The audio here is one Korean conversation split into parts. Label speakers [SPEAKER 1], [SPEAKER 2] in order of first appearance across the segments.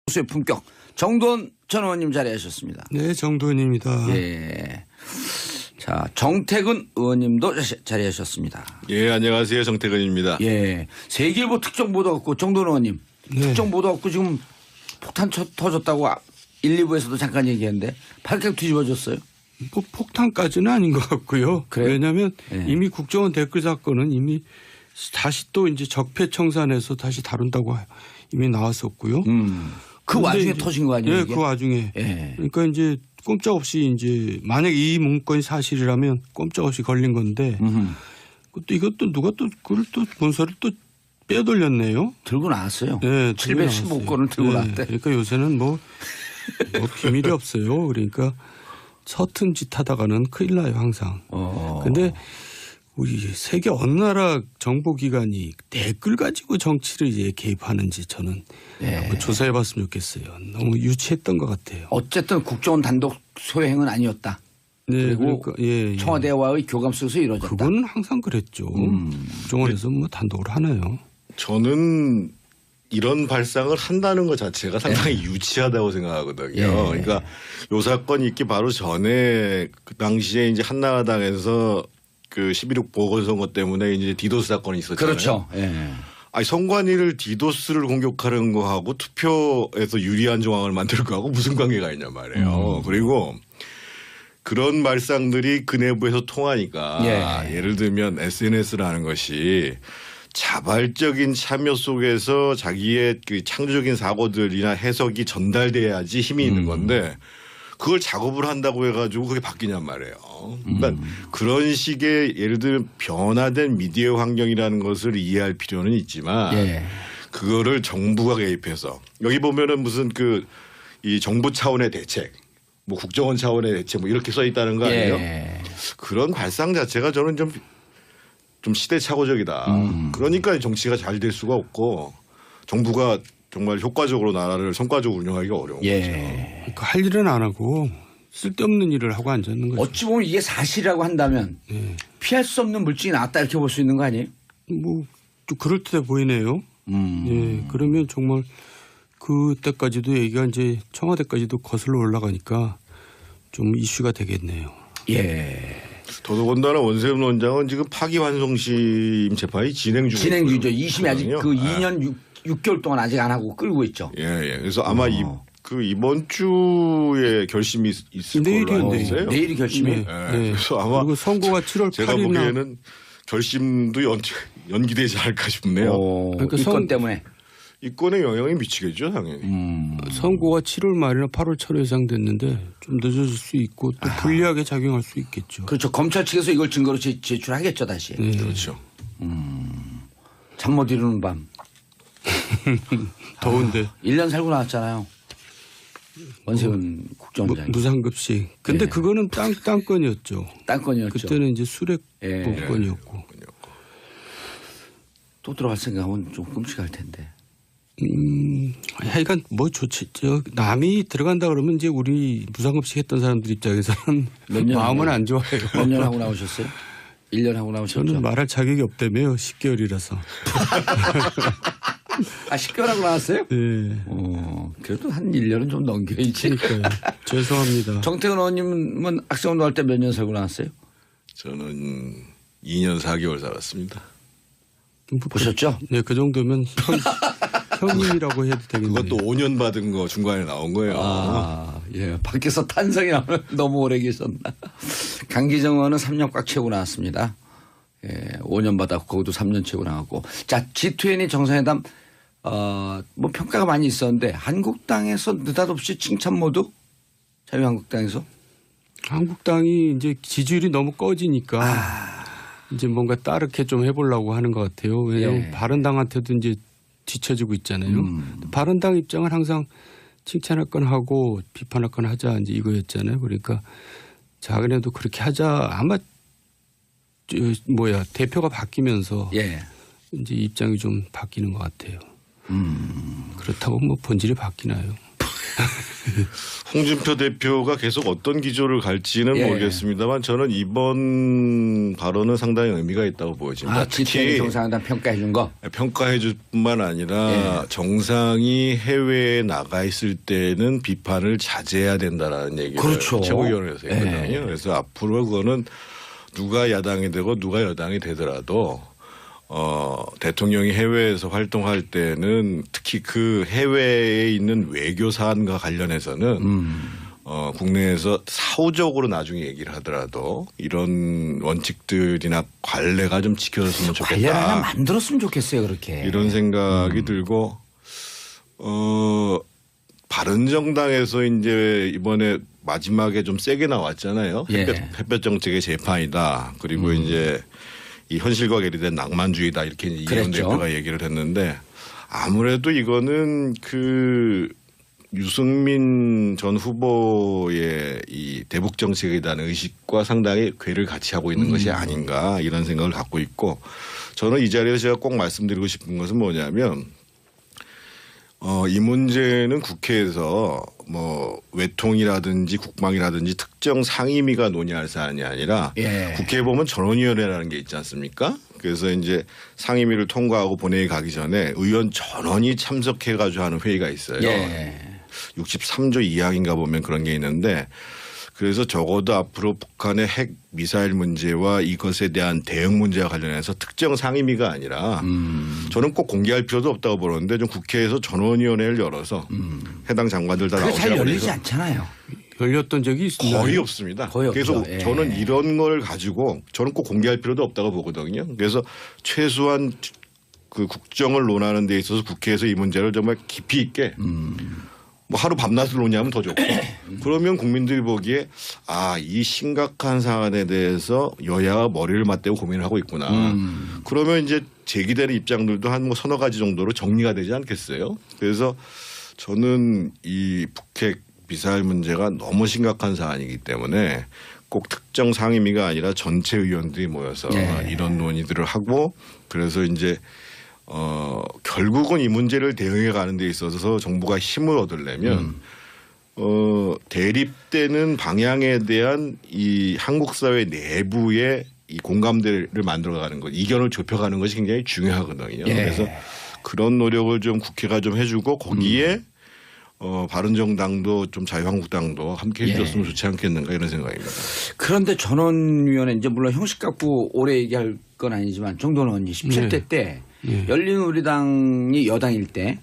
[SPEAKER 1] 수의 품격 정돈 전 의원님 자리하셨습니다.
[SPEAKER 2] 네, 정돈입니다.
[SPEAKER 1] 예. 자, 정태근 의원님도 자리하셨습니다.
[SPEAKER 3] 예, 안녕하세요. 정태근입니다.
[SPEAKER 1] 예. 세계일보 특정 보도 갖고 정돈 의원님 특정 보도 갖고 지금 폭탄 터졌다고 1, 2부에서도 잠깐 얘기했는데 발칵 뒤집어졌어요.
[SPEAKER 2] 뭐 폭탄까지는 아닌 것 같고요.
[SPEAKER 1] 그래요?
[SPEAKER 2] 왜냐하면
[SPEAKER 1] 예.
[SPEAKER 2] 이미 국정원 댓글 사건은 이미 다시 또 이제 적폐청산해서 다시 다룬다고 이미 나왔었고요.
[SPEAKER 1] 그 와중에
[SPEAKER 2] 이제,
[SPEAKER 1] 터진 거 아니에요?
[SPEAKER 2] 예,
[SPEAKER 1] 이게?
[SPEAKER 2] 그 와중에.
[SPEAKER 1] 예.
[SPEAKER 2] 그러니까 이제 꼼짝없이 이제 만약 이 문건이 사실이라면 꼼짝없이 걸린 건데 또 이것도 누가 또 그걸 또 문서를 또 빼돌렸네요.
[SPEAKER 1] 들고 나왔어요.
[SPEAKER 2] 네,
[SPEAKER 1] 715건을 들고 나왔대.
[SPEAKER 2] 그러니까 요새는 뭐 비밀이 없어요. 그러니까 서툰 짓 하다가는 큰일 나요, 항상. 근데 우리 세계 어느 나라 정보기관이 댓글 가지고 정치를 이제 개입하는지 저는 한번 조사해 봤으면 좋겠어요. 너무 유치했던 것 같아요.
[SPEAKER 1] 어쨌든 국정원 단독 소행은 아니었다.
[SPEAKER 2] 네,
[SPEAKER 1] 그리고
[SPEAKER 2] 그러니까, 예.
[SPEAKER 1] 청와대와의 교감 속에서 이루어졌다.
[SPEAKER 2] 그거는 항상 그랬죠. 국정원에서 뭐 단독으로 하나요?
[SPEAKER 3] 저는 이런 발상을 한다는 것 자체가 상당히 유치하다고 생각하거든요.
[SPEAKER 1] 예.
[SPEAKER 3] 그러니까 요 사건이 있기 바로 전에 그 당시에 이제 한나라당에서 그 11.6 보궐선거 때문에 이제 디도스 사건이 있었잖아요.
[SPEAKER 1] 그렇죠. 예.
[SPEAKER 3] 아니 선관위를 디도스를 공격하는 거하고 투표에서 유리한 정황을 만들 거하고 무슨 관계가 있냐 말이에요. 그리고 그런 말상들이 그 내부에서 통하니까 예를 들면 SNS라는 것이 자발적인 참여 속에서 자기의 그 창조적인 사고들이나 해석이 전달돼야지 힘이 있는 건데 그걸 작업을 한다고 해가지고 그게 바뀌냔 말이에요. 그러니까 그런 식의 예를 들면 변화된 미디어 환경이라는 것을 이해할 필요는 있지만 그거를 정부가 개입해서 여기 보면은 무슨 그 이 정부 차원의 대책 뭐 국정원 차원의 대책 뭐 이렇게 써 있다는 거 아니에요? 그런 발상 자체가 저는 좀 시대착오적이다. 그러니까 정치가 잘 될 수가 없고 정부가 정말 효과적으로 나라를 성과적으로 운영하기가 어려운 거죠.
[SPEAKER 2] 그러니까 할 일은 안 하고 쓸데없는 일을 하고 앉았는 거죠.
[SPEAKER 1] 어찌 보면 이게 사실이라고 한다면 피할 수 없는 물증이 나왔다 이렇게 볼 수 있는 거 아니에요?
[SPEAKER 2] 뭐 좀 그럴듯해 보이네요. 예, 그러면 정말 그때까지도 얘기가 이제 청와대까지도 거슬러 올라가니까 좀 이슈가 되겠네요.
[SPEAKER 1] 예.
[SPEAKER 3] 더더군다나 원세훈 원장은 지금 파기환송심 재판이 진행 중이죠.
[SPEAKER 1] 진행 중이죠. 2심이 아직 그 2년 6개월 동안 아직 안 하고 끌고 있죠.
[SPEAKER 3] 예. 그래서 아마 이번 주에 결심이 있을 걸로 알고 있어요.
[SPEAKER 1] 내일이 결심이.
[SPEAKER 3] 그래서 아마
[SPEAKER 2] 그리고 선고가 7월 8일이나
[SPEAKER 3] 제가 보기에는 결심도 연기되지 않을까 싶네요.
[SPEAKER 2] 그러니까
[SPEAKER 1] 이건 때문에.
[SPEAKER 3] 이권에 영향이 미치겠죠, 당연히.
[SPEAKER 2] 선고가 7월 말이나 8월 초로 예상됐는데 좀 늦어질 수 있고 또 불리하게 작용할 수 있겠죠.
[SPEAKER 1] 그렇죠. 검찰 측에서 이걸 증거로 제출하겠죠, 다시.
[SPEAKER 3] 그렇죠.
[SPEAKER 1] 잠 못 이루는 밤.
[SPEAKER 2] 더운데.
[SPEAKER 1] 1년 살고 나왔잖아요. 원세훈 국정원장이.
[SPEAKER 2] 무상급식. 근데 그거는 땅건이었죠.
[SPEAKER 1] 땅건이었죠.
[SPEAKER 2] 그때는 이제 수렉 복권이었고.
[SPEAKER 1] 또 들어갈 생각하면 좀 끔찍할 텐데.
[SPEAKER 2] 하여간 뭐 좋지. 남이 들어간다 그러면 이제 우리 무상급식 했던 사람들 입장에서는 마음은 안 좋아요.
[SPEAKER 1] 몇 년 하고 나오셨어요? 1년 하고 나오셨죠?
[SPEAKER 2] 저는 말할 자격이 없다며요. 10개월이라서.
[SPEAKER 1] 10개월 하고 나왔어요?
[SPEAKER 2] 네.
[SPEAKER 1] 그래도 한 1년은 좀 넘겨야지.
[SPEAKER 2] 그러니까요. 죄송합니다.
[SPEAKER 1] 정태근 의원님은 학생운동 할 때 몇 년 살고 나왔어요?
[SPEAKER 3] 저는 2년 4개월 살았습니다.
[SPEAKER 1] 보셨죠?
[SPEAKER 2] 네, 그 정도면 형님이라고 해도 되겠네요.
[SPEAKER 3] 그것도 5년 받은 거 중간에 나온 거예요.
[SPEAKER 1] 예. 밖에서 탄성이 나오면 너무 오래 계셨나. 강기정 의원은 3년 꽉 채우고 나왔습니다. 예. 5년 받았고 거기도 3년 채우고 나왔고. 자, G20 정상회담 뭐 평가가 많이 있었는데 한국당에서 느닷없이 칭찬 모드? 자유한국당에서?
[SPEAKER 2] 한국당이 이제 지지율이 너무 꺼지니까 이제 뭔가 따르게 좀 해보려고 하는 것 같아요. 왜냐하면 바른당한테도 이제 뒤처지고 있잖아요. 바른당 입장은 항상 칭찬할 건 하고 비판할 건 하자 이제 이거였잖아요. 그러니까 자기네도 그렇게 하자. 아마 대표가 바뀌면서 이제 입장이 좀 바뀌는 것 같아요. 그렇다고 뭐 본질이 바뀌나요?
[SPEAKER 3] 홍준표 대표가 계속 어떤 기조를 갈지는
[SPEAKER 1] 예.
[SPEAKER 3] 모르겠습니다만 저는 이번 발언은 상당히 의미가 있다고 보여집니다.
[SPEAKER 1] G20 정상회담 평가해 준 거.
[SPEAKER 3] 평가해 줄 뿐만 아니라 정상이 해외에 나가 있을 때는 비판을 자제해야 된다라는 얘기를
[SPEAKER 1] 그렇죠.
[SPEAKER 3] 최고위원회에서 했거든요. 그래서 앞으로 그거는 누가 야당이 되고 누가 여당이 되더라도 대통령이 해외에서 활동할 때는 특히 그 해외에 있는 외교 사안과 관련해서는 국내에서 사후적으로 나중에 얘기를 하더라도 이런 원칙들이나 관례가 좀 지켜졌으면
[SPEAKER 1] 관련 하나
[SPEAKER 3] 좋겠다.
[SPEAKER 1] 만들었으면 좋겠어요. 그렇게.
[SPEAKER 3] 이런 생각이 들고 바른정당에서 이제 이번에 마지막에 좀 세게 나왔잖아요.
[SPEAKER 1] 예.
[SPEAKER 3] 햇볕 정책의 재판이다. 그리고 이제 이 현실과 괴리된 낭만주의다 이렇게 이제 이현
[SPEAKER 1] 그랬죠.
[SPEAKER 3] 대표가 얘기를 했는데 아무래도 이거는 그 유승민 전 후보의 이 대북 정책에 대한 의식과 상당히 괴를 같이 하고 있는 것이 아닌가 이런 생각을 갖고 있고 저는 이 자리에서 제가 꼭 말씀드리고 싶은 것은 뭐냐면 이 문제는 국회에서 뭐 외통이라든지 국방이라든지 특정 상임위가 논의할 사안이 아니라
[SPEAKER 1] 예.
[SPEAKER 3] 국회에 보면 전원위원회라는 게 있지 않습니까? 그래서 이제 상임위를 통과하고 본회의 가기 전에 의원 전원이 참석해 가지고 하는 회의가 있어요.
[SPEAKER 1] 예.
[SPEAKER 3] 63조 2항인가 보면 그런 게 있는데 그래서 적어도 앞으로 북한의 핵 미사일 문제와 이것에 대한 대응 문제와 관련해서 특정 상임위가 아니라 저는 꼭 공개할 필요도 없다고 보는데 좀 국회에서 전원위원회를 열어서 해당 장관들 다
[SPEAKER 1] 그게 잘
[SPEAKER 3] 나오시라고
[SPEAKER 1] 열리지
[SPEAKER 3] 해서
[SPEAKER 1] 않잖아요.
[SPEAKER 2] 열렸던 적이 있나요?
[SPEAKER 3] 거의 없습니다.
[SPEAKER 1] 거의
[SPEAKER 3] 그래서
[SPEAKER 1] 없죠. 예.
[SPEAKER 3] 저는 이런 걸 가지고 저는 꼭 공개할 필요도 없다고 보거든요. 그래서 최소한 그 국정을 논하는 데 있어서 국회에서 이 문제를 정말 깊이 있게 뭐 하루 밤낮을 논의하면 더 좋고 그러면 국민들이 보기에 이 심각한 사안에 대해서 여야가 머리를 맞대고 고민을 하고 있구나. 그러면 이제 제기되는 입장들도 한 뭐 서너 가지 정도로 정리가 되지 않겠어요. 그래서 저는 이 북핵 미사일 문제가 너무 심각한 사안이기 때문에 꼭 특정 상임위가 아니라 전체 의원들이 모여서 이런 논의들을 하고 그래서 이제 결국은 이 문제를 대응해 가는 데 있어서 정부가 힘을 얻으려면 대립되는 방향에 대한 이 한국 사회 내부의 이 공감대를 만들어가는 것, 이견을 좁혀가는 것이 굉장히 중요하거든요.
[SPEAKER 1] 예.
[SPEAKER 3] 그래서 그런 노력을 좀 국회가 좀 해주고 거기에 바른정당도 좀 자유한국당도 함께 해줬으면 좋지 않겠는가 이런 생각입니다.
[SPEAKER 1] 그런데 전원위원회 이제 물론 형식 갖고 오래 얘기할 건 아니지만 정도는 언니 17대 때 열린우리당이 여당일 때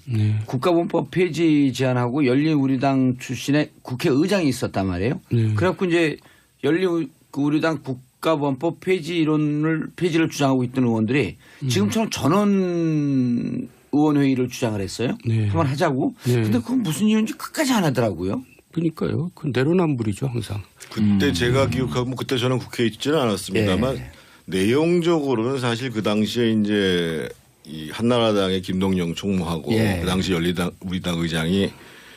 [SPEAKER 1] 국가본법 폐지 제안하고 열린우리당 출신의 국회의장이 있었단 말이에요. 그래갖고 이제 열린우리당 국가본법 폐지를 주장하고 있던 의원들이 지금처럼 전원 의원회의를 주장을 했어요. 한번 하자고. 근데 그건 무슨 이유인지 끝까지 안 하더라고요.
[SPEAKER 2] 그러니까요. 그 내로남불이죠 항상.
[SPEAKER 3] 그때 제가 기억하고 그때 저는 국회에 있지는 않았습니다만 내용적으로는 사실 그 당시에 이제 이 한나라당의 김동영 총무하고 그 당시 우리당 의장이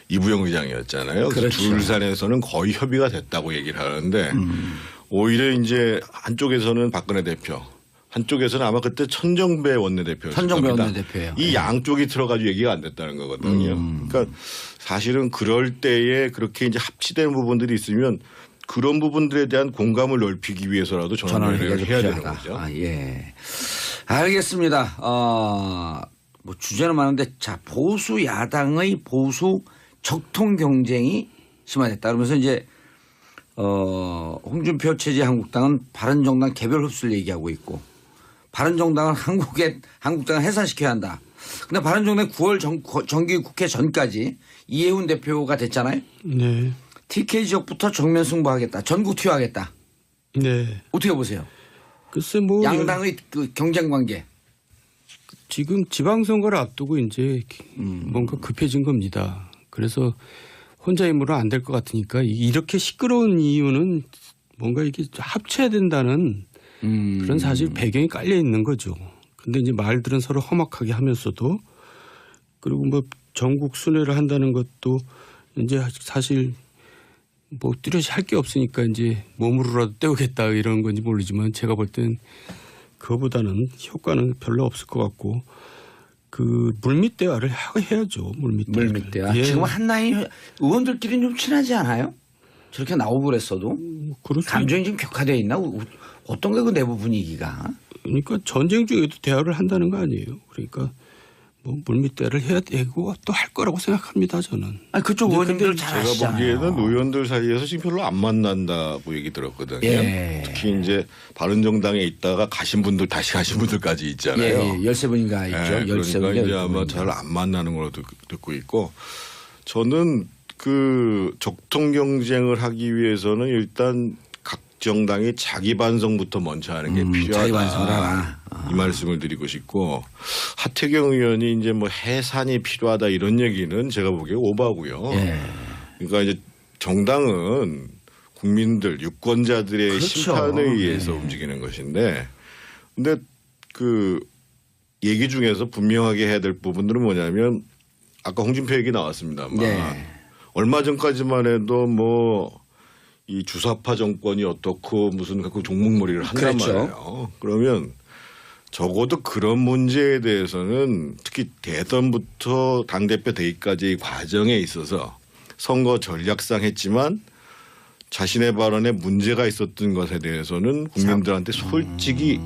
[SPEAKER 3] 이부영 의장이었잖아요. 그래서
[SPEAKER 1] 그렇죠.
[SPEAKER 3] 둘산에서는 거의 협의가 됐다고 얘기를 하는데 오히려 이제 한쪽에서는 박근혜 대표 한쪽에서는 아마 그때 천정배 원내대표였을
[SPEAKER 1] 천정배
[SPEAKER 3] 겁니다.
[SPEAKER 1] 원내대표예요.
[SPEAKER 3] 이 양쪽이 들어가지고 얘기가 안 됐다는 거거든요. 그러니까 사실은 그럴 때에 그렇게 이제 합치된 부분들이 있으면 그런 부분들에 대한 공감을 넓히기 위해서라도 전원회의를 해야 되는 거죠.
[SPEAKER 1] 예. 알겠습니다. 뭐 주제는 많은데 자 보수 야당의 보수 적통 경쟁이 심화됐다. 그러면서 이제 홍준표 체제 한국당은 바른정당 개별 흡수를 얘기하고 있고 바른정당은 한국당을 해산시켜야 한다. 근데 바른정당 9월 정기국회 전까지 이해훈 대표가 됐잖아요.
[SPEAKER 2] 네.
[SPEAKER 1] TK 지역부터 정면 승부하겠다. 전국 투여하겠다.
[SPEAKER 2] 네.
[SPEAKER 1] 어떻게 보세요?
[SPEAKER 2] 글쎄 뭐
[SPEAKER 1] 양당의 그 경쟁 관계.
[SPEAKER 2] 지금 지방선거를 앞두고 이제 뭔가 급해진 겁니다. 그래서 혼자 힘으로 안 될 것 같으니까 이렇게 시끄러운 이유는 뭔가 이게 합쳐야 된다는 그런 사실 배경이 깔려 있는 거죠. 근데 이제 말들은 서로 험악하게 하면서도 그리고 뭐 전국 순회를 한다는 것도 이제 사실 뭐 뚜렷이 할 게 없으니까 이제 몸으로라도 때우겠다 이런 건지 모르지만 제가 볼 땐 그거보다는 효과는 별로 없을 것 같고 그 물밑 대화를 해야죠. 물밑
[SPEAKER 1] 물밑대화.
[SPEAKER 2] 예.
[SPEAKER 1] 지금 한나이 의원들끼리는 좀 친하지 않아요? 저렇게 나오고 그랬어도 감정이 좀 격화되어 있나? 어떤 게 그 내부 분위기가?
[SPEAKER 2] 그러니까 전쟁 중에도 대화를 한다는 거 아니에요. 그러니까 뭐 물밑 대화를 해야 되고 또 할 거라고 생각합니다. 저는.
[SPEAKER 1] 아니 그쪽 의원님들 잘
[SPEAKER 3] 제가
[SPEAKER 1] 아시잖아요.
[SPEAKER 3] 보기에는 의원들 사이에서 지금 별로 안 만난다고 얘기 들었거든요.
[SPEAKER 1] 예.
[SPEAKER 3] 특히 이제 바른정당에 있다가 가신 분들 다시 가신 분들까지 있잖아요.
[SPEAKER 1] 예, 13분인가 있죠.
[SPEAKER 3] 그러니까 이제 아마 잘 안 만나는 걸로 듣고 있고 저는 그 적통 경쟁을 하기 위해서는 일단 각 정당이 자기 반성부터 먼저 하는 게 필요하다.
[SPEAKER 1] 자기 반성을 하라.
[SPEAKER 3] 이 말씀을 드리고 싶고 하태경 의원이 이제 뭐 해산이 필요하다 이런 얘기는 제가 보기에 오바고요.
[SPEAKER 1] 예.
[SPEAKER 3] 그러니까 이제 정당은 국민들 유권자들의
[SPEAKER 1] 그렇죠.
[SPEAKER 3] 심판에 의해서
[SPEAKER 1] 네.
[SPEAKER 3] 움직이는 것인데 근데 그 얘기 중에서 분명하게 해야 될 부분들은 뭐냐면 아까 홍준표 얘기 나왔습니다만
[SPEAKER 1] 네.
[SPEAKER 3] 얼마 전까지만 해도 뭐 이 주사파 정권이 어떻고 무슨 그 종목놀이를 한단
[SPEAKER 1] 그렇죠.
[SPEAKER 3] 말이에요. 그러면 적어도 그런 문제에 대해서는 특히 대선부터 당대표 되기까지의 과정에 있어서 선거 전략상 했지만 자신의 발언에 문제가 있었던 것에 대해서는 국민들한테 솔직히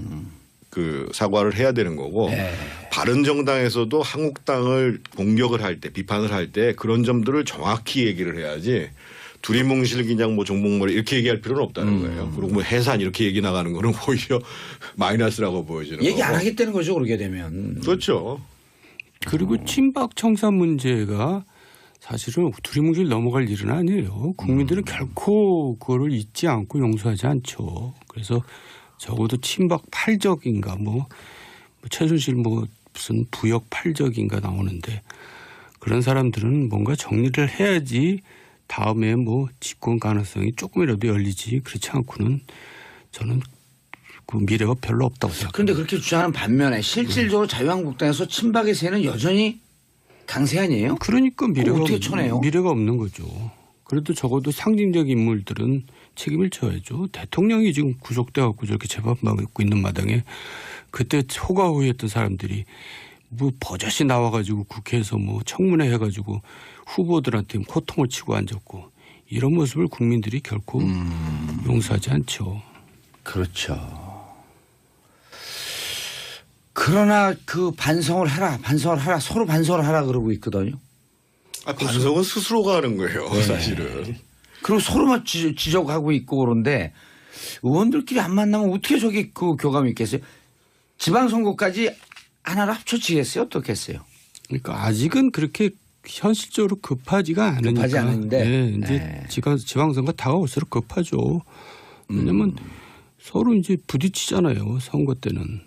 [SPEAKER 3] 그 사과를 해야 되는 거고
[SPEAKER 1] 네.
[SPEAKER 3] 바른정당에서도 한국당을 공격을 할 때 비판을 할 때 그런 점들을 정확히 얘기를 해야지 두리뭉실 그냥 뭐 종목머리 이렇게 얘기할 필요는 없다는 거예요. 그리고 뭐 해산 이렇게 얘기 나가는 거는 오히려 마이너스라고 보여지는 거고.
[SPEAKER 1] 얘기 안 하겠다는 거죠. 그러게 되면.
[SPEAKER 3] 그렇죠.
[SPEAKER 2] 그리고 친박 청산 문제가 사실은 두리뭉실 넘어갈 일은 아니에요. 국민들은 결코 그거를 잊지 않고 용서하지 않죠. 그래서 적어도 친박 팔적인가 뭐 최순실 뭐 무슨 부역 팔적인가 나오는데 그런 사람들은 뭔가 정리를 해야지 다음에 뭐 집권 가능성이 조금이라도 열리지 그렇지 않고는 저는 그 미래가 별로 없다고 생각합니다.
[SPEAKER 1] 그런데 그렇게 주장하는 반면에 실질적으로 자유한국당에서 친박의 세는 여전히 강세 아니에요?
[SPEAKER 2] 그러니까
[SPEAKER 1] 어떻게 쳐내요?
[SPEAKER 2] 미래가 없는 거죠. 그래도 적어도 상징적 인물들은 책임을 져야죠. 대통령이 지금 구속돼 갖고 저렇게 재판받고 있는 마당에 그때 호가호위했던 사람들이 뭐 버젓이 나와가지고 국회에서 뭐 청문회 해가지고 후보들한테 호통을 치고 앉았고 이런 모습을 국민들이 결코 용서하지 않죠.
[SPEAKER 1] 그렇죠. 그러나 그 반성을 해라 서로 반성을 하라 그러고 있거든요.
[SPEAKER 3] 반성은 스스로가 하는 거예요.
[SPEAKER 1] 네.
[SPEAKER 3] 사실은.
[SPEAKER 1] 그리고 서로만 지적하고 있고 그런데 의원들끼리 안 만나면 어떻게 저기 그 교감이 있겠어요? 지방선거까지 하나를 합쳐지겠어요? 어떻게 했어요?
[SPEAKER 2] 그러니까 아직은 그렇게 현실적으로 급하지가 않으니까.
[SPEAKER 1] 급하지 않은데.
[SPEAKER 2] 네, 이제
[SPEAKER 1] 네.
[SPEAKER 2] 지방선거 다가올수록 급하죠. 왜냐하면 서로 이제 부딪히잖아요. 선거 때는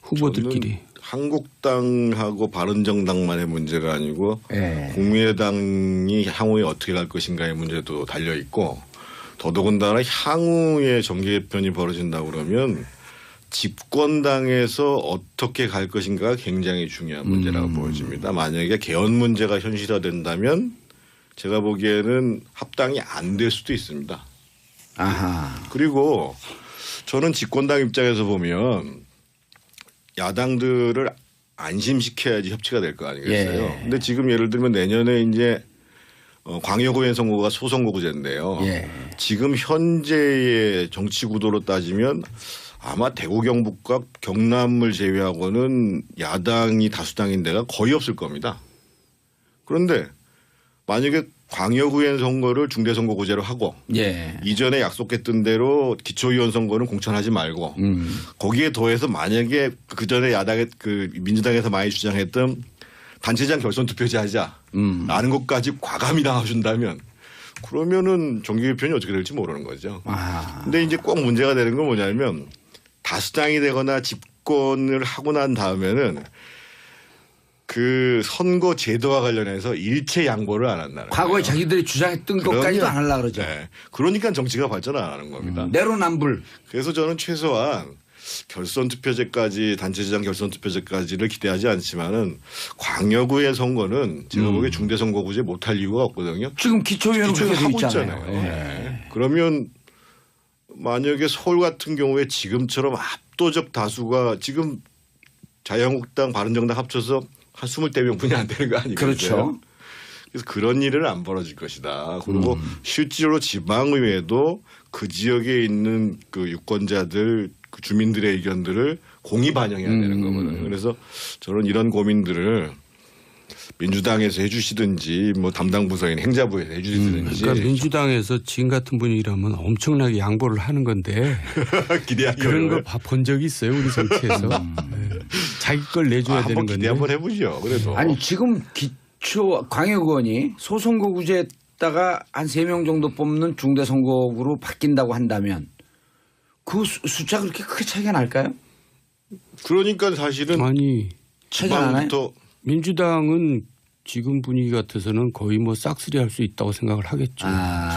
[SPEAKER 2] 후보들끼리.
[SPEAKER 3] 저는 한국당하고 바른정당만의 문제가 아니고
[SPEAKER 1] 네.
[SPEAKER 3] 국민의당이 향후에 어떻게 갈 것인가의 문제도 달려 있고 더더군다나 향후에 정계 개편이 벌어진다 그러면 집권당에서 어떻게 갈 것인가가 굉장히 중요한 문제라고 보여집니다. 만약에 개헌 문제가 현실화된다면 제가 보기에는 합당이 안 될 수도 있습니다.
[SPEAKER 1] 아하.
[SPEAKER 3] 그리고 저는 집권당 입장에서 보면 야당들을 안심시켜야지 협치가 될 거 아니겠어요.
[SPEAKER 1] 예.
[SPEAKER 3] 근데 지금 예를 들면 내년에 이제 광역의원 선거가 소선거구제인데요.
[SPEAKER 1] 예.
[SPEAKER 3] 지금 현재의 정치 구도로 따지면 아마 대구 경북과 경남을 제외하고는 야당이 다수당인 데가 거의 없을 겁니다. 그런데 만약에 광역의원 선거를 중대선거구제로 하고
[SPEAKER 1] 예.
[SPEAKER 3] 이전에 약속했던 대로 기초의원 선거는 공천하지 말고 거기에 더해서 만약에 그 전에 야당의 그 민주당에서 많이 주장했던 단체장 결선 투표제 하자 라는 것까지 과감히 나와준다면 그러면은 정계 개편이 어떻게 될지 모르는 거죠.
[SPEAKER 1] 아.
[SPEAKER 3] 근데 이제 꼭 문제가 되는 건 뭐냐면 다수당이 되거나 집권을 하고 난 다음에는 그 선거 제도와 관련해서 일체 양보를 안 한다는
[SPEAKER 1] 과거에
[SPEAKER 3] 거예요.
[SPEAKER 1] 자기들이 주장했던 것까지도 안 하려고 그러죠.
[SPEAKER 3] 네. 그러니까 정치가 발전 안 하는 겁니다.
[SPEAKER 1] 내로남불.
[SPEAKER 3] 그래서 저는 최소한 결선 투표제까지 단체장 결선 투표제까지를 기대하지 않지만은 광역의회 선거는 제가 보기에 중대선거구제 못할 이유가 없거든요.
[SPEAKER 1] 지금 기초위원은
[SPEAKER 3] 기초를
[SPEAKER 1] 그렇게 돼
[SPEAKER 3] 하고
[SPEAKER 1] 있잖아요.
[SPEAKER 3] 있잖아요.
[SPEAKER 1] 예.
[SPEAKER 3] 네. 그러면 만약에 서울 같은 경우에 지금처럼 압도적 다수가 지금 자유한국당 바른정당 합쳐서 한 20대명분이 안 되는 거 아니겠어요?
[SPEAKER 1] 그렇죠.
[SPEAKER 3] 그래서 그런 일은 안 벌어질 것이다. 그리고 실제로 지방의회도 그 지역에 있는 그 유권자들 그 주민들의 의견들을 공의 반영해야 되는 거거든요. 그래서 저는 이런 고민들을 민주당에서 해주시든지 뭐 담당 부서인 행자부에서 해주시든지
[SPEAKER 2] 그러니까 민주당에서 지금 같은 분위기라면 엄청나게 양보를 하는 건데
[SPEAKER 3] 기대하기
[SPEAKER 2] 그런
[SPEAKER 3] 어려워요.
[SPEAKER 2] 거 본 적이 있어요 우리 정치에서. 네. 자기 걸 내줘야 되는
[SPEAKER 3] 한번
[SPEAKER 2] 건데.
[SPEAKER 3] 기대 한번 해보죠. 그래도
[SPEAKER 1] 아니 지금 기초 광역의원이 소선거구제에다가 한 3명 정도 뽑는 중대선거구로 바뀐다고 한다면 그 숫자 그렇게 크게 차이가 날까요?
[SPEAKER 3] 그러니까 사실은
[SPEAKER 2] 아니
[SPEAKER 1] 차이가 나나요?
[SPEAKER 3] 지방부터
[SPEAKER 2] 민주당은 지금 분위기 같아서는 거의 뭐 싹쓸이 할 수 있다고 생각을 하겠죠.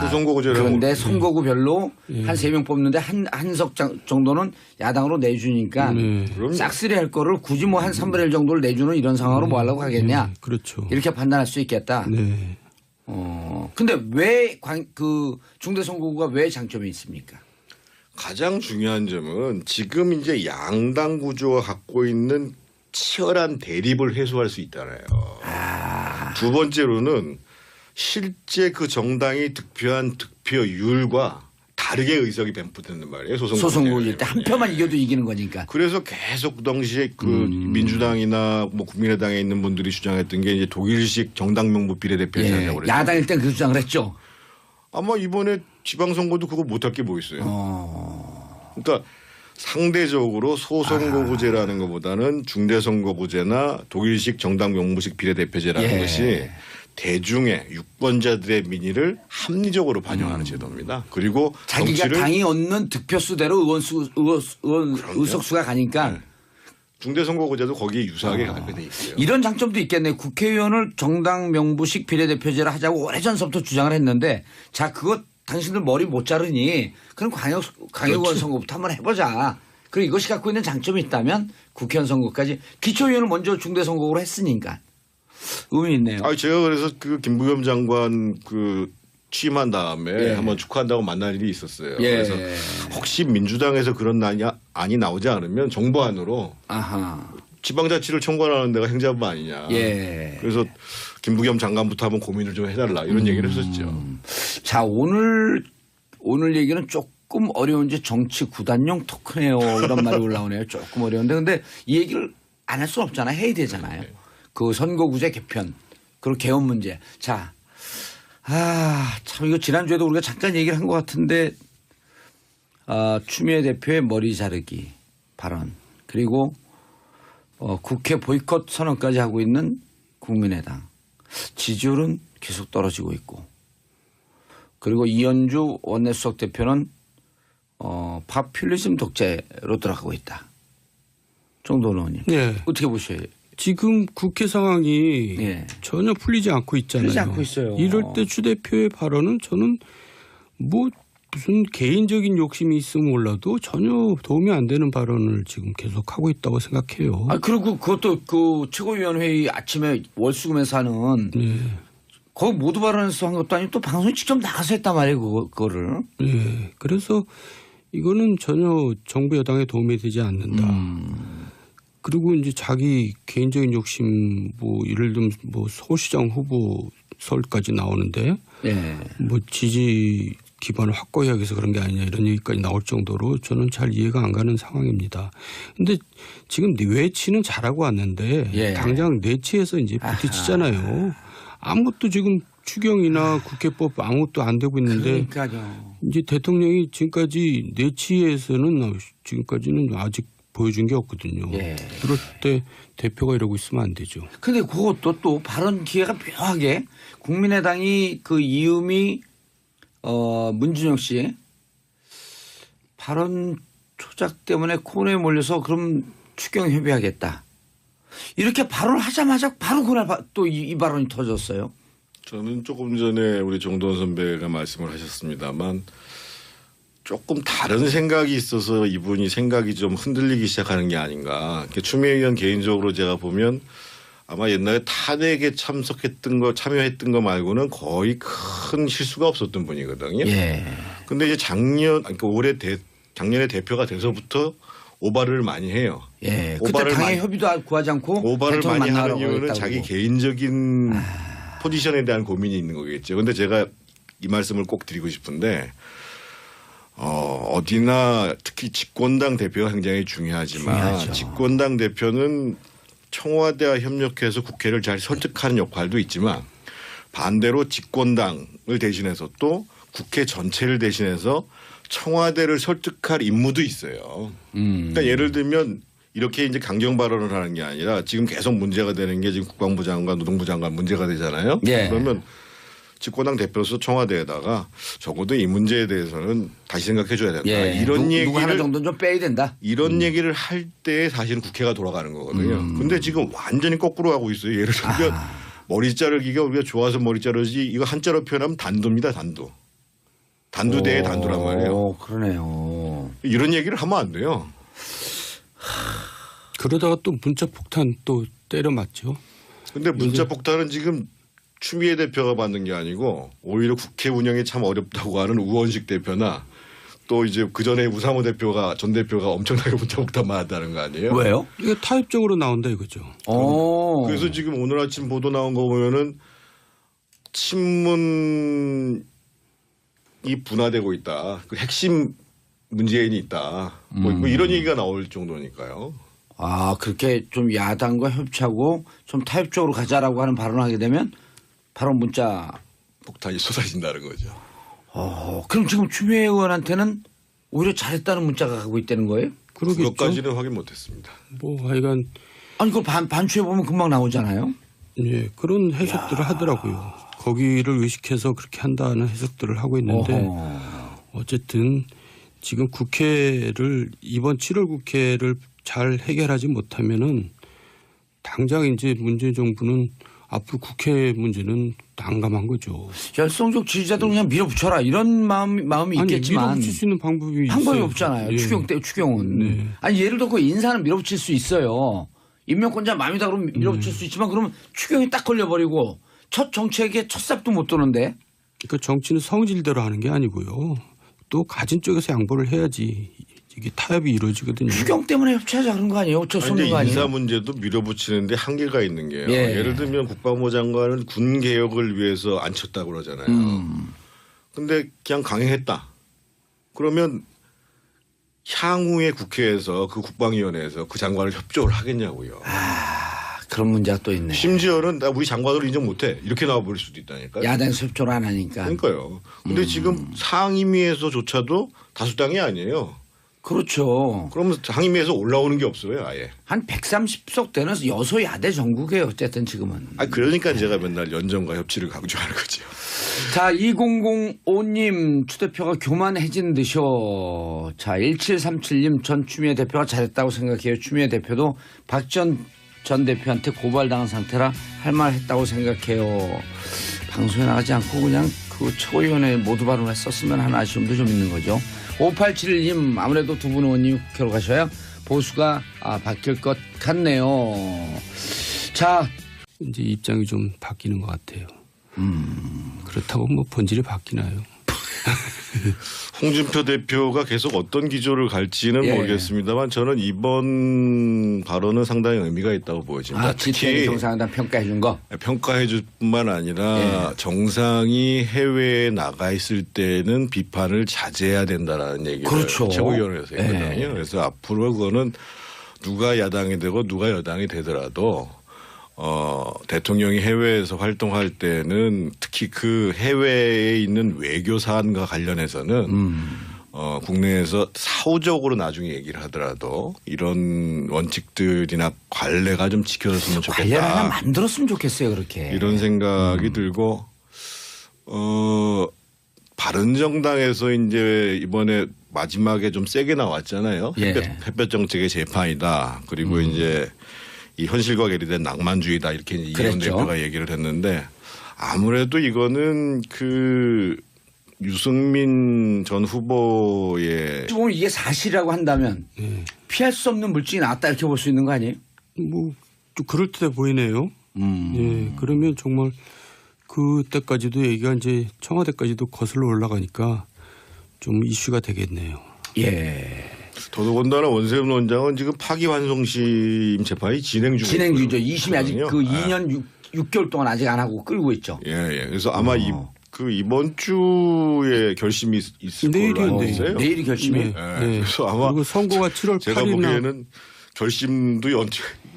[SPEAKER 3] 소선거구제라고
[SPEAKER 1] 그런데 선거구별로 한 3명 뽑는데 한석 정도는 야당으로 내주니까
[SPEAKER 3] 그럼요.
[SPEAKER 1] 싹쓸이 할 거를 굳이 뭐 한 3분의 1 정도를 내주는 이런 상황으로 뭐 하려고 하겠냐.
[SPEAKER 2] 그렇죠.
[SPEAKER 1] 이렇게 판단할 수 있겠다.
[SPEAKER 2] 네.
[SPEAKER 1] 근데 왜 그 중대선거구가 왜 장점이 있습니까?
[SPEAKER 3] 가장 중요한 점은 지금 이제 양당 구조가 갖고 있는 치열한 대립을 해소할 수 있잖아요. 두 번째로는 실제 그 정당이 득표한 득표율과 다르게 의석이 배분된단 말이에요.
[SPEAKER 1] 소선거구일 때 한 표만 이겨도 이기는 거니까.
[SPEAKER 3] 그래서 계속 그 당시에 그 민주당이나 뭐 국민의당에 있는 분들이 주장했던 게 이제 독일식 정당 명부 비례대표제
[SPEAKER 1] 예,
[SPEAKER 3] 하자고 그랬죠.
[SPEAKER 1] 야당일 땐 그 주장을 했죠.
[SPEAKER 3] 아마 이번에 지방선거도 그거 못할 게 뭐 있어요. 그러니까 상대적으로 소선거구제라는 것보다는 중대선거구제나 독일식 정당 명부식 비례대표제라는
[SPEAKER 1] 예.
[SPEAKER 3] 것이 대중의 유권자들의 민의를 합리적으로 반영하는 제도입니다. 그리고
[SPEAKER 1] 자기가
[SPEAKER 3] 정치를
[SPEAKER 1] 당이 얻는 득표수대로 의석수가 가니까
[SPEAKER 3] 중대선거구제도 거기에 유사하게 가게 돼 있어요.
[SPEAKER 1] 이런 장점도 있겠네요. 국회의원을 정당 명부식 비례대표제를 하자고 오래전서부터 주장을 했는데 자 그거 당신들 머리 못 자르니 그럼 광역의원 선거부터 한번 해보자. 그리고 이것이 갖고 있는 장점이 있다면 국회의원 선거까지 기초의원을 먼저 중대선거구로 했으니까 의미 있네요.
[SPEAKER 3] 제가 그래서 그 김부겸 장관 그 취임한 다음에 한번 축하한다고 만날 일이 있었어요.
[SPEAKER 1] 예.
[SPEAKER 3] 그래서 혹시 민주당에서 그런 안이 나오지 않으면 정부안으로 지방자치를 총괄하는 데가 행자부 아니냐.
[SPEAKER 1] 예.
[SPEAKER 3] 그래서 김부겸 장관부터 한번 고민을 좀 해달라 이런 얘기를 했었죠.
[SPEAKER 1] 자 오늘 얘기는 조금 어려운지 정치 구단용 토크네요. 이런 말이 올라오네요. 조금 어려운데 근데 이 얘기를 안 할 수는 없잖아요. 해야 되잖아요. 그 선거구제 개편 그리고 개헌 문제. 자, 참 이거 지난주에도 우리가 잠깐 얘기를 한 것 같은데 추미애 대표의 머리 자르기 발언 그리고 국회 보이콧 선언까지 하고 있는 국민의당 지지율은 계속 떨어지고 있고 그리고 이현주 원내수석 대표는 파퓰리즘 독재로 들어가고 있다. 정도원 의원님.
[SPEAKER 2] 네.
[SPEAKER 1] 어떻게 보셔요?
[SPEAKER 2] 지금 국회 상황이
[SPEAKER 1] 예.
[SPEAKER 2] 전혀 풀리지 않고 있잖아요.
[SPEAKER 1] 풀리지 않고 있어요.
[SPEAKER 2] 이럴 때 추 대표의 발언은 저는 뭐 무슨 개인적인 욕심이 있으면 몰라도 전혀 도움이 안 되는 발언을 지금 계속 하고 있다고 생각해요.
[SPEAKER 1] 그리고 그것도 그 최고위원회의 아침에 월수금에서 하는 거기 모두 발언해서 한 것도 아니고 또 방송에 직접 나가서 했단 말이에요. 그거를.
[SPEAKER 2] 네. 그래서 이거는 전혀 정부 여당에 도움이 되지 않는다. 그리고 이제 자기 개인적인 욕심 뭐 예를 들면 뭐 서울시장 후보 서울까지 나오는데
[SPEAKER 1] 예.
[SPEAKER 2] 뭐 지지 기반을 확고히 하기 위해서 그런 게 아니냐 이런 얘기까지 나올 정도로 저는 잘 이해가 안 가는 상황입니다. 근데 지금 내치는 잘하고 왔는데
[SPEAKER 1] 예.
[SPEAKER 2] 당장 내치에서 이제 부딪히잖아요. 아무것도 지금 추경이나 국회법 아무것도 안 되고 있는데
[SPEAKER 1] 그러니까요.
[SPEAKER 2] 이제 대통령이 지금까지 내치에서는 지금까지는 아직 보여준 게 없거든요.
[SPEAKER 1] 예.
[SPEAKER 2] 그럴 때 대표가 이러고 있으면 안 되죠.
[SPEAKER 1] 근데 그것도 또 발언 기회가 묘하게 국민의당이 그 이음이 문준영 씨 발언 조작 때문에 코너에 몰려서 그럼 추경 협의하겠다. 이렇게 발언을 하자마자 바로 그날 또 이 발언이 터졌어요.
[SPEAKER 3] 저는 조금 전에 우리 정도원 선배가 말씀을 하셨습니다만 조금 다른 생각이 있어서 이분이 생각이 좀 흔들리기 시작하는 게 아닌가. 추미애 의원 개인적으로 제가 보면 아마 옛날에 탄핵에 참여했던 거 말고는 거의 큰 실수가 없었던 분이거든요.
[SPEAKER 1] 예.
[SPEAKER 3] 근데 이제 작년에 대표가 돼서부터 오바를 많이 해요.
[SPEAKER 1] 예. 그때
[SPEAKER 3] 오바를
[SPEAKER 1] 당의
[SPEAKER 3] 많이-
[SPEAKER 1] 협의도 구하지 않고
[SPEAKER 3] 오바를
[SPEAKER 1] 대통령
[SPEAKER 3] 많이 하는
[SPEAKER 1] 만나라고
[SPEAKER 3] 이유는
[SPEAKER 1] 했다고
[SPEAKER 3] 자기
[SPEAKER 1] 그러고.
[SPEAKER 3] 개인적인 포지션에 대한 고민이 있는 거겠죠. 그런데 제가 이 말씀을 꼭 드리고 싶은데 어디나 특히 집권당 대표가 굉장히 중요하지만
[SPEAKER 1] 중요하죠.
[SPEAKER 3] 집권당 대표는 청와대와 협력해서 국회를 잘 설득하는 역할도 있지만 반대로 집권당을 대신해서 또 국회 전체를 대신해서 청와대를 설득할 임무도 있어요. 그러니까 예를 들면 이렇게 이제 강경 발언을 하는 게 아니라 지금 계속 문제가 되는 게 지금 국방부 장관, 노동부 장관 문제가 되잖아요.
[SPEAKER 1] 예.
[SPEAKER 3] 그러면 집권당 대표로서 청와대에다가 적어도 이 문제에 대해서는 다시 생각해 줘야 된다.
[SPEAKER 1] 예.
[SPEAKER 3] 이런
[SPEAKER 1] 누구 하나
[SPEAKER 3] 얘기를
[SPEAKER 1] 정도는 좀 빼야 된다.
[SPEAKER 3] 이런 얘기를 할 때 사실은 국회가 돌아가는 거거든요. 근데 지금 완전히 거꾸로 하고 있어요. 예를 들면 머리 자르기가 우리가 좋아서 머리 자르지 이거 한자로 표현하면 단도입니다. 단도. 단도 대의 단도란 말이에요.
[SPEAKER 1] 그러네요.
[SPEAKER 3] 이런 얘기를 하면 안 돼요.
[SPEAKER 2] 그러다가 또 문자 폭탄 또 때려 맞죠.
[SPEAKER 3] 근데 문자 폭탄은 지금 추미애 대표가 받는 게 아니고 오히려 국회 운영이 참 어렵다고 하는 우원식 대표나 또 이제 그 전에 우상호 대표가 전 대표가 엄청나게 문자 폭탄 맞았다는 거 아니에요?
[SPEAKER 1] 왜요?
[SPEAKER 2] 이게 타협적으로 나온다 이거죠.
[SPEAKER 3] 그래서 지금 오늘 아침 보도 나온 거 보면은 친문이 분화되고 있다. 그 핵심 문재인이 있다. 뭐 이런 얘기가 나올 정도니까요.
[SPEAKER 1] 그렇게 좀 야당과 협치하고 좀 타협적으로 가자라고 하는 발언을 하게 되면 바로 문자.
[SPEAKER 3] 폭탄이 쏟아진다는 거죠.
[SPEAKER 1] 그럼 지금 추미애 의원한테는 오히려 잘했다는 문자가 가고 있다는 거예요?
[SPEAKER 2] 그러겠죠.
[SPEAKER 3] 그것까지는 확인 못했습니다.
[SPEAKER 2] 뭐 하여간
[SPEAKER 1] 아니 그걸 반추해 보면 금방 나오잖아요.
[SPEAKER 2] 예, 그런 해석들을 하더라고요. 거기를 의식해서 그렇게 한다는 해석들을 하고 있는데 어쨌든 지금 국회를 이번 7월 국회를 잘 해결하지 못하면은 당장 이제 문재인 정부는 앞으로 국회 문제는 난감한 거죠.
[SPEAKER 1] 열성적 지지자들 그냥 밀어붙여라 이런 마음이 있겠지만
[SPEAKER 2] 밀어붙일 수 있는 방법이 있어요.
[SPEAKER 1] 없잖아요.
[SPEAKER 2] 예.
[SPEAKER 1] 추경은.
[SPEAKER 2] 네.
[SPEAKER 1] 아니 예를 들어 그 인사는 밀어붙일 수 있어요. 임명권자 마음이다 그러면 밀어붙일 수 있지만 그러면 추경이 딱 걸려버리고 첫 정책에 첫 삽도 못 도는데.
[SPEAKER 2] 그러니까 정치는 성질대로 하는 게 아니고요. 또 가진 쪽에서 양보를 해야지 이게 타협이 이루어지거든요.
[SPEAKER 1] 추경 때문에 협치하자 그런 거 아니에요? 어쩔 수 없는 거
[SPEAKER 3] 인사
[SPEAKER 1] 아니에요?
[SPEAKER 3] 문제도 밀어붙이는데 한계가 있는 게요.
[SPEAKER 1] 예.
[SPEAKER 3] 예를 들면 국방부 장관은 군 개혁을 위해서 앉혔다고 그러잖아요. 근데 그냥 강행했다. 그러면 향후에 국회에서 그 국방위원회에서 그 장관을 협조를 하겠냐고요.
[SPEAKER 1] 그런 문제가 또 있네.
[SPEAKER 3] 심지어는 나 우리 장관을 인정 못해 이렇게 나와버릴 수도 있다니까요.
[SPEAKER 1] 야당에서 협조를 안 하니까.
[SPEAKER 3] 그러니까요. 근데 지금 상임위에서조차도 다수당이 아니에요.
[SPEAKER 1] 그렇죠.
[SPEAKER 3] 그러면 상임위에서 올라오는 게 없어요, 아예.
[SPEAKER 1] 한 130석 되는 여소야대 전국이에요. 어쨌든 지금은.
[SPEAKER 3] 그러니까 제가 맨날 연정과 협치를 강조하는 거죠.
[SPEAKER 1] 자, 2005님 추 대표가 교만해진 듯이요. 자, 1737님 전 추미애 대표가 잘했다고 생각해요. 추미애 대표도 박전 전 대표한테 고발당한 상태라 할 말 했다고 생각해요. 방송에 나가지 않고 그냥 그 최고위원회 모두 발언을 했었으면 하는 아쉬움도 좀 있는 거죠. 5871님 아무래도 두 분 의원님이 국회로 가셔야 보수가 바뀔 것 같네요. 자,
[SPEAKER 2] 이제 입장이 좀 바뀌는 것 같아요. 그렇다고 뭐 본질이 바뀌나요?
[SPEAKER 3] 홍준표 대표가 계속 어떤 기조를 갈지는
[SPEAKER 1] 예.
[SPEAKER 3] 모르겠습니다만 저는 이번 발언은 상당히 의미가 있다고 보여집니다.
[SPEAKER 1] G20
[SPEAKER 3] 특히
[SPEAKER 1] 정상회담 평가해 준 거.
[SPEAKER 3] 평가해 줄 뿐만 아니라 정상이 해외에 나가 있을 때는 비판을 자제해야 된다라는 얘기를
[SPEAKER 1] 그렇죠.
[SPEAKER 3] 최고위원회에서 했거든요. 그래서 앞으로 그거는 누가 야당이 되고 누가 여당이 되더라도 대통령이 해외에서 활동할 때는 특히 그 해외에 있는 외교 사안과 관련해서는 국내에서 사후적으로 나중에 얘기를 하더라도 이런 원칙들이나 관례가 좀 지켜졌으면
[SPEAKER 1] 관련 하나
[SPEAKER 3] 좋겠다.
[SPEAKER 1] 만들었으면 좋겠어요. 그렇게.
[SPEAKER 3] 이런 생각이 들고 바른정당에서 이제 이번에 마지막에 좀 세게 나왔잖아요.
[SPEAKER 1] 예.
[SPEAKER 3] 햇볕 정책의 재판이다. 그리고 이제 이 현실과 괴리된 낭만주의다 이렇게 이재명
[SPEAKER 1] 그랬죠.
[SPEAKER 3] 대표가 얘기를 했는데 아무래도 이거는 그 유승민 전 후보의
[SPEAKER 1] 보면 이게 사실이라고 한다면 피할 수 없는 물증이 나왔다 이렇게 볼 수 있는 거 아니에요?
[SPEAKER 2] 뭐 좀 그럴듯해 보이네요. 예, 그러면 정말 그때까지도 얘기가 이제 청와대까지도 거슬러 올라가니까 좀 이슈가 되겠네요.
[SPEAKER 1] 예.
[SPEAKER 3] 더더군다나 원세훈 원장은 지금 파기환송심 재판이 진행 중이죠.
[SPEAKER 1] 진행 중이죠. 2심이 아직 그 2년 6개월 동안 아직 안 하고 끌고 있죠.
[SPEAKER 3] 예, 예. 그래서 아마 이번 주에 결심이 있을 걸로 알고 있어요.
[SPEAKER 1] 내일이 결심이.
[SPEAKER 3] 예. 그래서 아마
[SPEAKER 2] 그리고 선고가 7월 8일이나
[SPEAKER 3] 제가 보기에는 결심도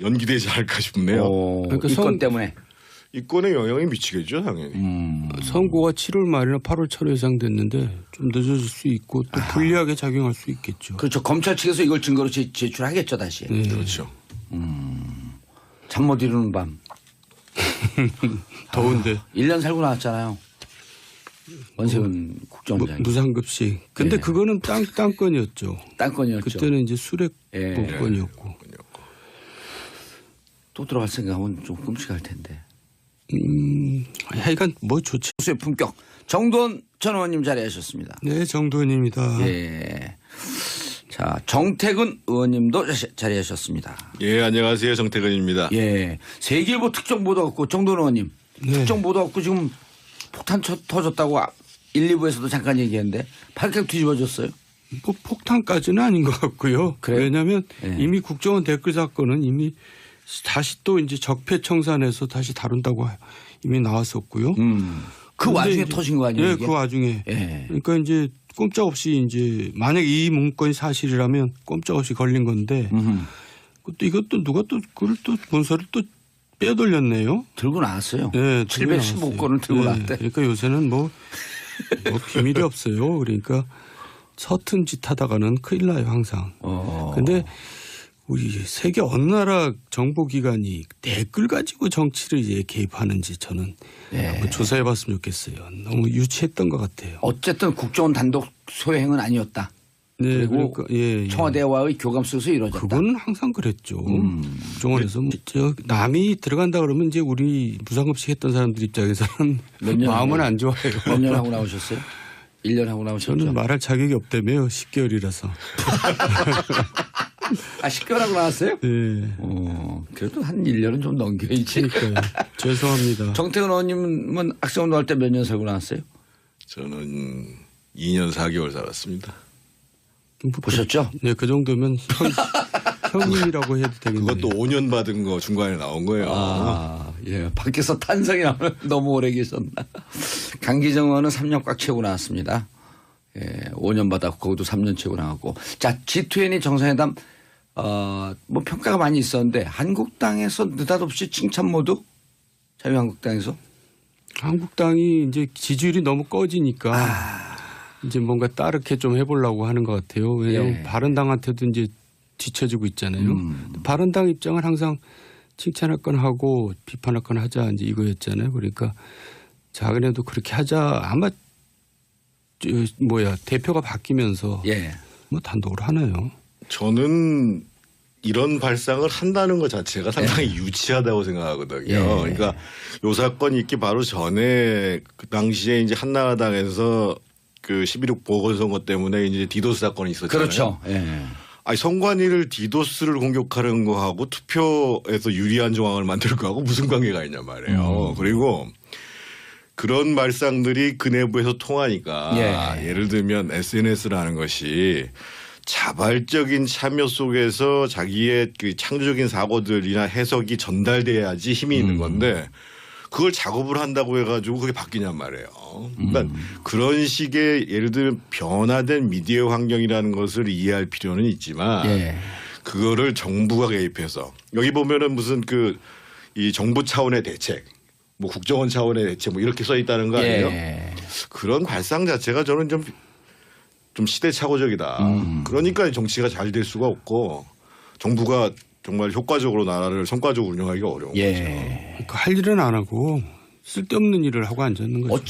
[SPEAKER 3] 연기되지 않을까 싶네요.
[SPEAKER 2] 그러니까
[SPEAKER 1] 이건 때문에.
[SPEAKER 3] 이권에 영향이 미치겠죠, 당연히.
[SPEAKER 2] 선고가 7월 말이나 8월 초로 예상됐는데 좀 늦어질 수 있고 또 불리하게 작용할 수 있겠죠.
[SPEAKER 1] 그렇죠. 검찰 측에서 이걸 증거로 제출하겠죠, 다시.
[SPEAKER 3] 그렇죠.
[SPEAKER 1] 잠 못 이루는 밤.
[SPEAKER 2] 더운데
[SPEAKER 1] 1년 살고 나왔잖아요. 원세훈 국정원장이.
[SPEAKER 2] 무상급식. 근데 그거는 땅건이었죠.
[SPEAKER 1] 땅건이었죠.
[SPEAKER 2] 그때는 이제 수렉 건이었고.
[SPEAKER 1] 또 들어갈 생각하면 좀 끔찍할 텐데.
[SPEAKER 2] 하여간 뭐 좋지.
[SPEAKER 1] 수의 품격. 정돈 전 의원님 자리하셨습니다.
[SPEAKER 2] 네, 정도원입니다.
[SPEAKER 1] 예. 자, 정태근 의원님도 자리하셨습니다.
[SPEAKER 3] 예, 안녕하세요. 정태근입니다.
[SPEAKER 1] 예. 세계일보 특정보도 없고 정돈 의원님. 특정보도 없고 지금 폭탄 터졌다고 1, 2부에서도 잠깐 얘기했는데 팔깍 뒤집어졌어요.
[SPEAKER 2] 뭐 폭탄까지는 아닌 것 같고요.
[SPEAKER 1] 그래요?
[SPEAKER 2] 왜냐하면
[SPEAKER 1] 예.
[SPEAKER 2] 이미 국정원 댓글 사건은 이미 다시 또 이제 적폐청산해서 다시 다룬다고 이미 나왔었고요.
[SPEAKER 1] 그 와중에
[SPEAKER 2] 이제,
[SPEAKER 1] 터진 거 아니에요?
[SPEAKER 2] 네,
[SPEAKER 1] 이게?
[SPEAKER 2] 그 와중에.
[SPEAKER 1] 예.
[SPEAKER 2] 그러니까 이제 꼼짝없이 이제 만약 이 문건이 사실이라면 꼼짝없이 걸린 건데 이것도 누가 또 그걸 또 문서를 또 빼돌렸네요.
[SPEAKER 1] 들고 나왔어요.
[SPEAKER 2] 네,
[SPEAKER 1] 715건을 들고 나왔대.
[SPEAKER 2] 그러니까 요새는 뭐 비밀이 없어요. 그러니까 서툰 짓 하다가는 큰일 나요, 항상. 근데 우리 세계 어느 나라 정보기관이 댓글 가지고 정치를 이제 개입하는지 저는 한번 조사해 봤으면 좋겠어요. 너무 유치했던 것 같아요.
[SPEAKER 1] 어쨌든 국정원 단독 소행은 아니었다.
[SPEAKER 2] 네,
[SPEAKER 1] 그리고
[SPEAKER 2] 그러니까, 예.
[SPEAKER 1] 청와대와의 교감 속에서 이루어졌다.
[SPEAKER 2] 그거는 항상 그랬죠. 국정원에서 남이 들어간다 그러면 이제 우리 무상급식 했던 사람들 입장에서는 마음은 안 좋아요.
[SPEAKER 1] 몇 년 하고 나오셨어요? 1년 하고 나오셨죠?
[SPEAKER 2] 저는 말할 자격이 없다며요. 10개월이라서.
[SPEAKER 1] 10개월 하고 나왔어요?
[SPEAKER 2] 네.
[SPEAKER 1] 그래도 한 1년은 좀 넘겨야지.
[SPEAKER 2] 그러니까요. 죄송합니다.
[SPEAKER 1] 정태근 의원님은 학생운동할 때 몇 년 살고 나왔어요?
[SPEAKER 3] 저는 2년 4개월 살았습니다.
[SPEAKER 1] 보셨죠?
[SPEAKER 2] 네, 그 정도면 형님이라고 해도 되겠네요.
[SPEAKER 3] 그것도 5년 받은 거 중간에 나온 거예요.
[SPEAKER 1] 예. 밖에서 탄성이 나오면 너무 오래 계셨나. 강기정 의원은 3년 꽉 채우고 나왔습니다. 예, 5년 받았고 거기도 3년 채우고 나왔고. 자, G20 정상회담 뭐 평가가 많이 있었는데 한국당에서 느닷없이 칭찬 모드? 자유한국당에서?
[SPEAKER 2] 한국당이 이제 지지율이 너무 꺼지니까 이제 뭔가 따르게 좀 해보려고 하는 것 같아요. 왜냐하면 바른당한테도 이제 뒤처지고 있잖아요. 바른당 입장은 항상 칭찬할 건 하고 비판할 건 하자 이제 이거였잖아요. 그러니까 자기네도 그렇게 하자. 아마 대표가 바뀌면서 뭐 단독으로 하나요?
[SPEAKER 3] 저는 이런 발상을 한다는 것 자체가 상당히 유치하다고 생각하거든요. 그러니까 요 사건이 있기 바로 전에 그 당시에 이제 한나라당에서 그 11.6 보궐선거 때문에 이제 디도스 사건이 있었잖아요.
[SPEAKER 1] 그렇죠. 예.
[SPEAKER 3] 아니 선관위를 디도스를 공격하는 거하고 투표에서 유리한 정황을 만들 거하고 무슨 관계가 있냐 말이에요. 그리고 그런 말상들이 그 내부에서 통하니까 예를 들면 SNS라는 것이 자발적인 참여 속에서 자기의 그 창조적인 사고들이나 해석이 전달돼야지 힘이 있는 건데 그걸 작업을 한다고 해가지고 그게 바뀌냔 말이에요. 그러니까 그런 식의 예를 들면 변화된 미디어 환경이라는 것을 이해할 필요는 있지만 그거를 정부가 개입해서 여기 보면은 무슨 그 이 정부 차원의 대책 뭐 국정원 차원의 대책 뭐 이렇게 써 있다는 거 아니에요? 그런 발상 자체가 저는 좀 시대착오적이다. 그러니까 정치가 잘 될 수가 없고 정부가 정말 효과적으로 나라를 성과적으로 운영하기가 어려운 거죠.
[SPEAKER 2] 그러니까 할 일은 안 하고 쓸데없는 일을 하고 앉아 있는 거죠.